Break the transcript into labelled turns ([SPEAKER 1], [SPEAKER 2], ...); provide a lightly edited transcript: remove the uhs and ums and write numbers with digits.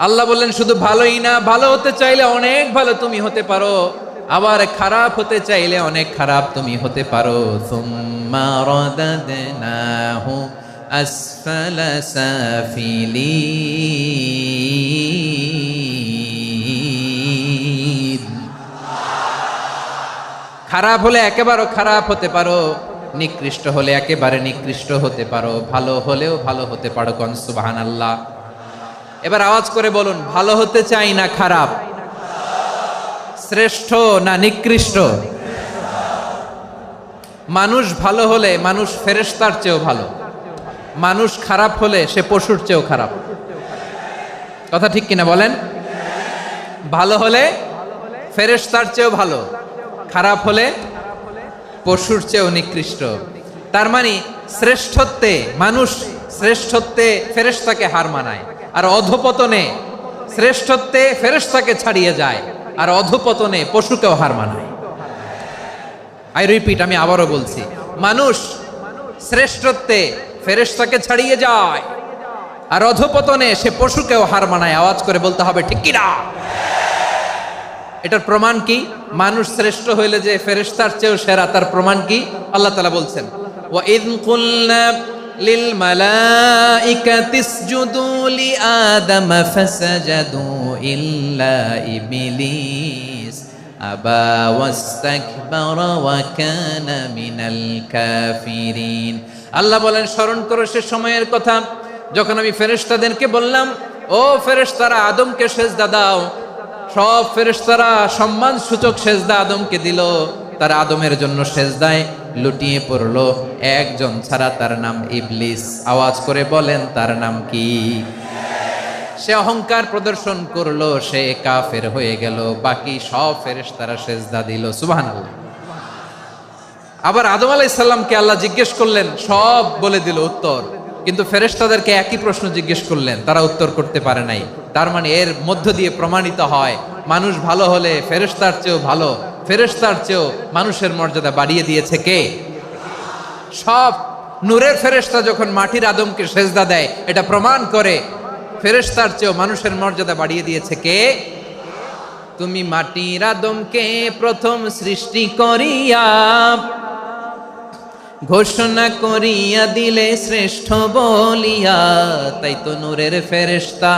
[SPEAKER 1] আল্লাহ বললেন শুধু ভালোই না, ভালো হতে চাইলে অনেক ভালো তুমি হতে পারো, আবার খারাপ হতে চাইলে অনেক খারাপ তুমি হতে পারো। সুম্মা রাদাদনাহু আসফালা সাফিলিন। খারাপ হলে একেবারে খারাপ হতে পারো, নিকৃষ্ট হলে একেবারে নিকৃষ্ট হতে পারো, ভালো হলেও ভালো হতে পারো। কোন সুবহানাল্লাহ। এবার আওয়াজ করে বলুন, ভালো হতে চাই না খারাপ, শ্রেষ্ঠ না নিকৃষ্ট? মানুষ ভালো হলে মানুষ ফেরেশতার চেয়েও ভালো, মানুষ খারাপ হলে সে পশুর চেয়েও খারাপ। কথা ঠিক কিনা বলেন? ভালো হলে ফেরেশতার চেয়েও ভালো, খারাপ হলে পশুর চেয়েও নিকৃষ্ট। তার মানে শ্রেষ্ঠত্বে মানুষ, শ্রেষ্ঠত্বে ফেরেশতাকে হার মানায়, আর অধপতনে শ্রেষ্ঠত্বে ফেরেশতাকে ছাড়িয়ে যায়, আর অধপতনে পশুকেও হার মানায়। আই রিপিট, আমি আবারও বলছি, মানুষ শ্রেষ্ঠত্বে ফেরেশতাকে ছাড়িয়ে যায়, আর অধপতনে সে পশুকেও হার মানায়। আওয়াজ করে বলতে হবে ঠিক কিনা? এটার প্রমাণ কি? মানুষ শ্রেষ্ঠ হইলে যে ফেরেশতার চেয়েও সেরা, তার প্রমাণ কি? আল্লাহ তাআলা বলছেন, ওয়া ইয কুলনা লিল মালাইকাতি ইসজুদু লি আদম ফাসাজাদু ইল্লা ইবলিস আবা ওয়াস্তাকবারা ওয়া কানা মিনাল কাফিরিন। আল্লাহ বলেন, স্মরণ করো সে সময়ের কথা যখন আমি ফেরেশতাদেরকে বললাম, ও ফেরেশতারা আদমকে সেজদা দাও। সব ফেরেশতারা সম্মান সূচক সেজদা আদমকে দিল, তারা আদমের জন্য সেজদায় লুটিয়ে পড়লো, একজন ছাড়া, তার নাম ইবলিস। আওয়াজ করে বলেন, তার নাম কি? সে অহংকার প্রদর্শন করলো, সে কাফের হয়ে গেল, বাকি সব ফেরেশতারা সেজদা দিল। সুবহানাল্লাহ। আবার আদম আলাইহিস সালামকে আল্লাহ জিজ্ঞেস করলেন, সব বলে দিল উত্তর, কিন্তু ফেরেশতাদেরকে একই প্রশ্ন জিজ্ঞেস করলেন, তারা উত্তর করতে পারে নাই। তার মানে এর মধ্য দিয়ে প্রমাণিত হয়, মানুষ ভালো হলে ফেরেশতার চেয়েও ভালো, ফেরেশতার চেয়েও মানুষের মর্যাদা বাড়িয়ে দিয়েছে কে? সব নূরের ফেরেশতা যখন মাটির আদমকে সেজদা দেয়, এটা প্রমাণ করে ফেরেশতার চেয়েও মানুষের মর্যাদা বাড়িয়ে দিয়েছে কে? তুমি মাটির আদমকে প্রথম সৃষ্টি করিয়া ঘোষণা করিয়া দিলে শ্রেষ্ঠ বলিয়া, তাই তো নূরের ফেরেশতা